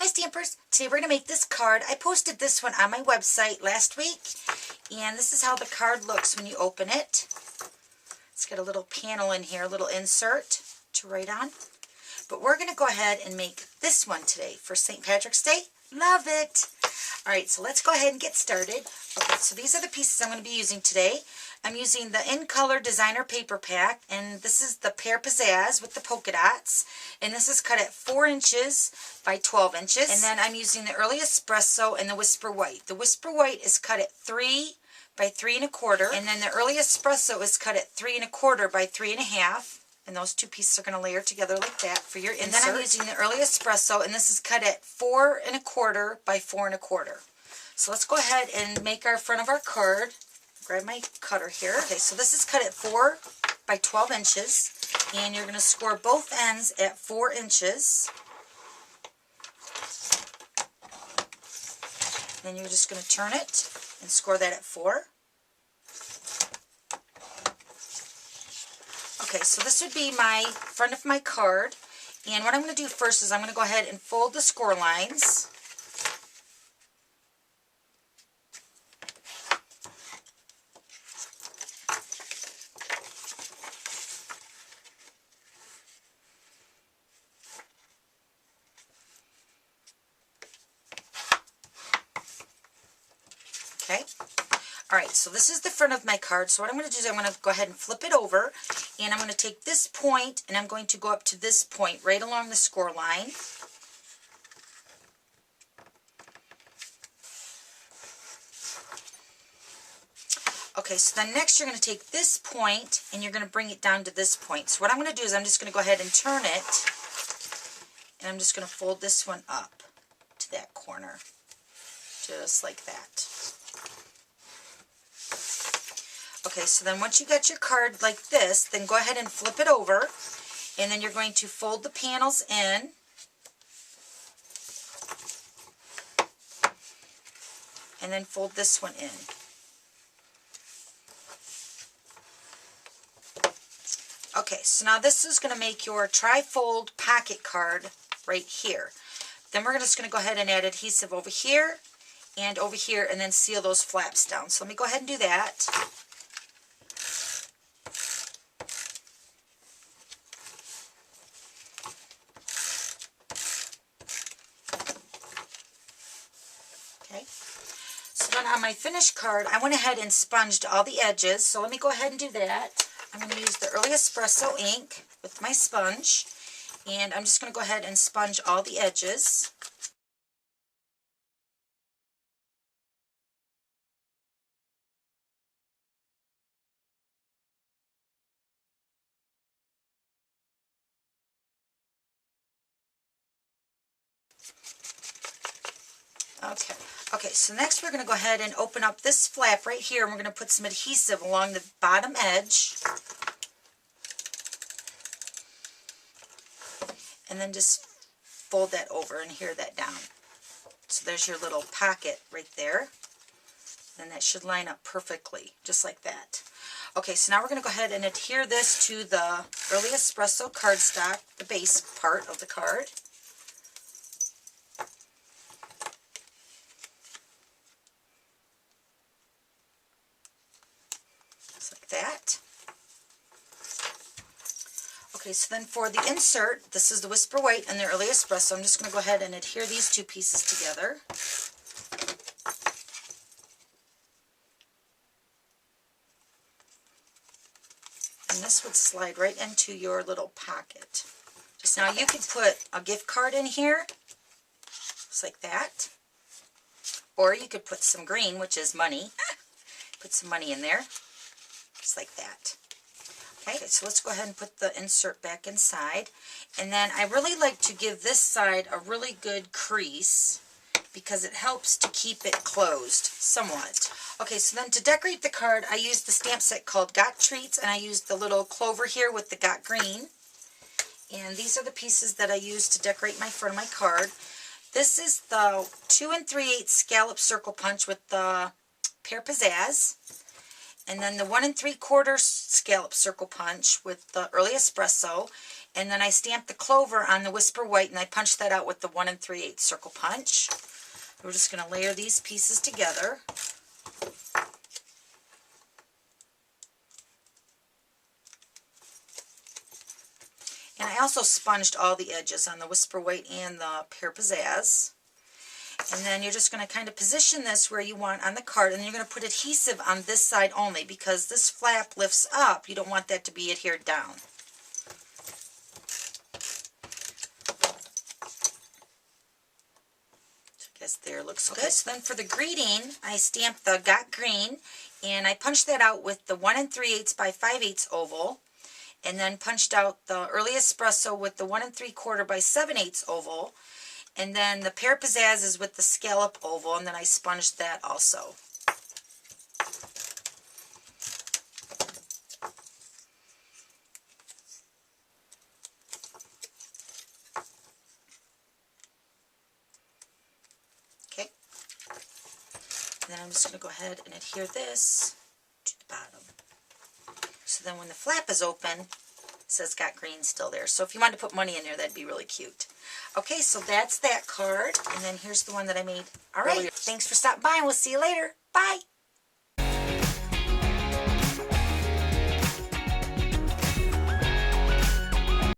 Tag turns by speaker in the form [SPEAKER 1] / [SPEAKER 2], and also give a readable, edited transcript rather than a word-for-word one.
[SPEAKER 1] Hi Stampers! Today we're going to make this card. I posted this one on my website last week, and this is how the card looks when you open it. It's got a little panel in here, a little insert to write on. But we're going to go ahead and make this one today for St. Patrick's Day. Love it! Alright, so let's go ahead and get started. Okay, so these are the pieces I'm going to be using today. I'm using the In Color Designer Paper Pack, and this is the Pear Pizzazz with the polka dots. And this is cut at 4 inches by 12 inches. And then I'm using the Early Espresso and the Whisper White. The Whisper White is cut at 3 by 3 1/4. And then the Early Espresso is cut at 3 1/4 by 3 1/2. And those two pieces are going to layer together like that for your insert. And then I'm using the Early Espresso, and this is cut at 4 1/4 by 4 1/4. So let's go ahead and make our front of our card. Grab my cutter here. Okay, so this is cut at 4 by 12 inches, and you're going to score both ends at 4 inches. Then you're just going to turn it and score that at 4. Okay, so this would be my front of my card, and what I'm going to do first is I'm going to go ahead and fold the score lines. Okay. Alright, so this is the front of my card. So what I'm going to do is I'm going to go ahead and flip it over, and I'm going to take this point and I'm going to go up to this point right along the score line. Okay, so then next you're going to take this point and you're going to bring it down to this point. So what I'm going to do is I'm just going to go ahead and turn it, and I'm just going to fold this one up to that corner, just like that. Okay, so then once you got your card like this, then go ahead and flip it over, and then you're going to fold the panels in. And then fold this one in. Okay, so now this is going to make your tri-fold pocket card right here. Then we're just going to go ahead and add adhesive over here and over here, and then seal those flaps down. So let me go ahead and do that. Okay. So then on my finished card, I went ahead and sponged all the edges. So let me go ahead and do that. I'm going to use the Early Espresso ink with my sponge, and I'm just going to go ahead and sponge all the edges. Okay, so next we're going to go ahead and open up this flap right here, and we're going to put some adhesive along the bottom edge. And then just fold that over and adhere that down. So there's your little pocket right there. And that should line up perfectly, just like that. Okay, so now we're going to go ahead and adhere this to the Early Espresso cardstock, the base part of the card. Like that. Okay, so then for the insert, this is the Whisper White and the Early Espresso. I'm just going to go ahead and adhere these two pieces together. And this would slide right into your little pocket. Just now you could put a gift card in here, just like that. Or you could put some green, which is money. Put some money in there. Just like that. Okay, so let's go ahead and put the insert back inside. And then I really like to give this side a really good crease because it helps to keep it closed somewhat. Okay, so then to decorate the card, I used the stamp set called Got Treats, and I used the little clover here with the Got Green. And these are the pieces that I used to decorate my front of my card. This is the 2 3/8 scallop circle punch with the Pear Pizzazz. And then the 1 3/4 scallop circle punch with the Early Espresso. And then I stamped the clover on the Whisper White, and I punched that out with the 1 3/8 circle punch. We're just going to layer these pieces together. And I also sponged all the edges on the Whisper White and the Pear Pizzazz. And then you're just going to kind of position this where you want on the card, and then you're going to put adhesive on this side only, because this flap lifts up. You don't want that to be adhered down. So I guess there looks good. So then for the greeting, I stamped the Got Green, and I punched that out with the 1 3/8 by 5/8 oval. And then punched out the Early Espresso with the 1 3/4 by 7/8 oval. And then the Pear Pizzazz is with the Scallop Oval, and then I sponged that also. Okay. And then I'm just going to go ahead and adhere this to the bottom. So then when the flap is open, it says Got Green still there. So if you wanted to put money in there, that'd be really cute. Okay, so that's that card. And then here's the one that I made. All right, thanks for stopping by, and we'll see you later. Bye.